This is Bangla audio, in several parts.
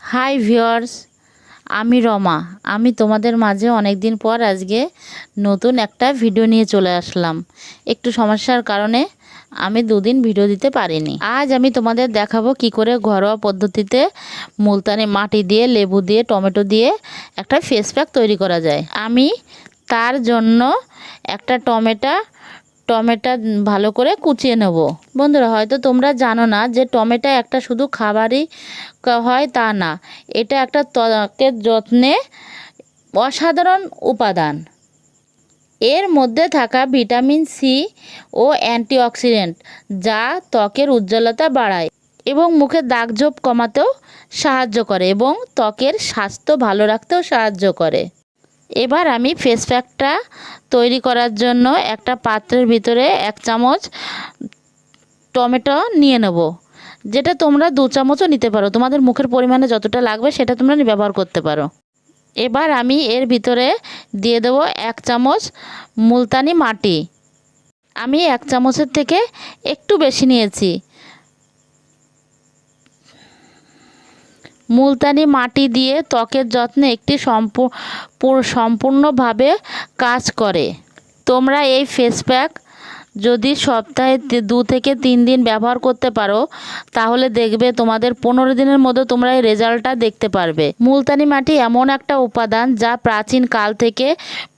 হাই ভিউয়ার্স, আমি রমা। আমি তোমাদের মাঝে অনেক দিন পর আজকে নতুন একটা ভিডিও নিয়ে চলে আসলাম। একটু সমস্যার কারণে আমি দুদিন ভিডিও দিতে পারিনি। আজ আমি তোমাদের দেখাবো কি করে ঘরোয়া পদ্ধতিতে মুলতানি মাটি দিয়ে, লেবু দিয়ে, টমেটো দিয়ে একটা ফেস প্যাক তৈরি করা যায়। আমি তার জন্য একটা টমেটো ভালো করে কুচিয়ে নেব। বন্ধুরা, হয়তো তোমরা জানো না যে টমেটো একটা শুধু খাবারই হয় তা না, এটা একটা ত্বকের যত্নে অসাধারণ উপাদান। এর মধ্যে থাকা ভিটামিন সি ও অ্যান্টিঅক্সিডেন্ট যা ত্বকের উজ্জ্বলতা বাড়ায় এবং মুখের দাগছোপ কমাতেও সাহায্য করে এবং ত্বকের স্বাস্থ্য ভালো রাখতেও সাহায্য করে। এবার আমি ফেস প্যাকটা তৈরি করার জন্য একটা পাত্রের ভিতরে 1 চামচ টমেটো নিয়ে নেব, যেটা তোমরা 2 চামচও নিতে পারো। তোমাদের মুখের পরিমাণে যতটা লাগবে সেটা তোমরা ব্যবহার করতে পারো। এবার আমি এর ভিতরে দিয়ে দেব 1 চামচ মুলতানি মাটি। আমি 1 চামচের থেকে একটু বেশি নিয়েছি। মুলতানি মাটি দিয়ে ত্বকের যত্নে একটি সম্পূর্ণভাবে কাজ করে। তোমরা এই ফেস প্যাক যদি সপ্তাহে 2 থেকে 3 দিন ব্যবহার করতে পারো, তাহলে দেখবে তোমাদের 15 দিনের মধ্যে তোমরা এই রেজাল্টটা দেখতে পারবে। মুলতানি মাটি এমন একটা উপাদান যা প্রাচীন কাল থেকে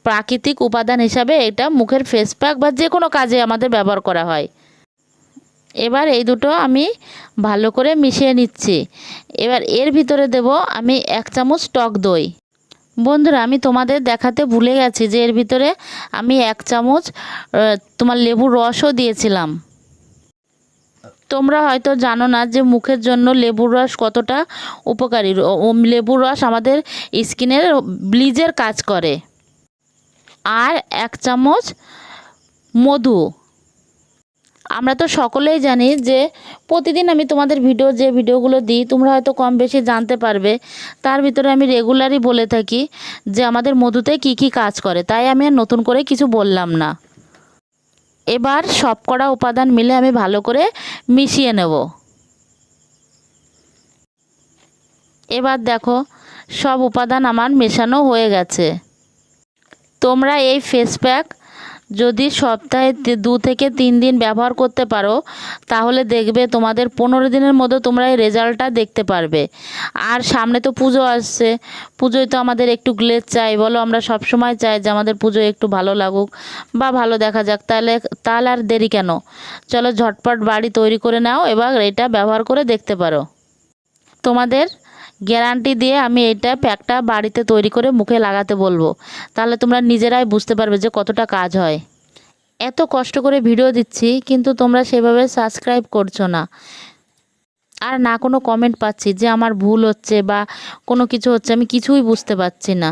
প্রাকৃতিক উপাদান হিসাবে এটা মুখের ফেস প্যাক বা যে কোনো কাজে আমাদের ব্যবহার করা হয়। এবার এই দুটো আমি ভালো করে মিশিয়ে নিচ্ছি। এবার এর ভিতরে দেব আমি 1 চামচ টক দই। বন্ধুরা, আমি তোমাদের দেখাতে ভুলে গেছি যে এর ভিতরে আমি 1 চামচ লেবুর রসও দিয়েছিলাম। তোমরা হয়তো জানো না যে মুখের জন্য লেবুর রস কতটা উপকারী। লেবুর রস আমাদের স্কিনের ব্লিচের কাজ করে। আর 1 চামচ মধু। আমরা তো সকলেই জানি যে প্রতিদিন আমি তোমাদের যে ভিডিওগুলো দিই তোমরা হয়তো কম বেশি জানতে পারবে। তার ভিতরে আমি রেগুলারই বলে থাকি যে আমাদের মধুতে কি কি কাজ করে, তাই আমি আর নতুন করে কিছু বললাম না। এবার সবকটা উপাদান মিলে আমি ভালো করে মিশিয়ে নেব। এবার দেখো সব উপাদান আমার মেশানো হয়ে গেছে। তোমরা এই ফেস প্যাক যদি সপ্তাহে 2 থেকে 3 দিন ব্যবহার করতে পারো, তাহলে দেখবে তোমাদের 15 দিনের মধ্যে তোমরা এই রেজাল্টটা দেখতে পারবে। আর সামনে তো পুজো আসছে, পুজোয় তো আমাদের একটু গ্লেজ চাই বলো। আমরা সব সময় চাই যে আমাদের পুজোয় একটু ভালো লাগুক বা ভালো দেখা যাক। তাহলে আর দেরি কেন, চলো ঝটপট বাড়ি তৈরি করে নাও। এবার এটা ব্যবহার করে দেখতে পারো। তোমাদের গ্যারান্টি দিয়ে আমি এইটা প্যাকটা বাড়িতে তৈরি করে মুখে লাগাতে বলবো, তাহলে তোমরা নিজেরাই বুঝতে পারবে যে কতটা কাজ হয়। এত কষ্ট করে ভিডিও দিচ্ছি কিন্তু তোমরা সেভাবে সাবস্ক্রাইব করছো না, আর না কোনো কমেন্ট পাচ্ছি যে আমার ভুল হচ্ছে বা কোনো কিছু হচ্ছে, আমি কিছুই বুঝতে পারছি না।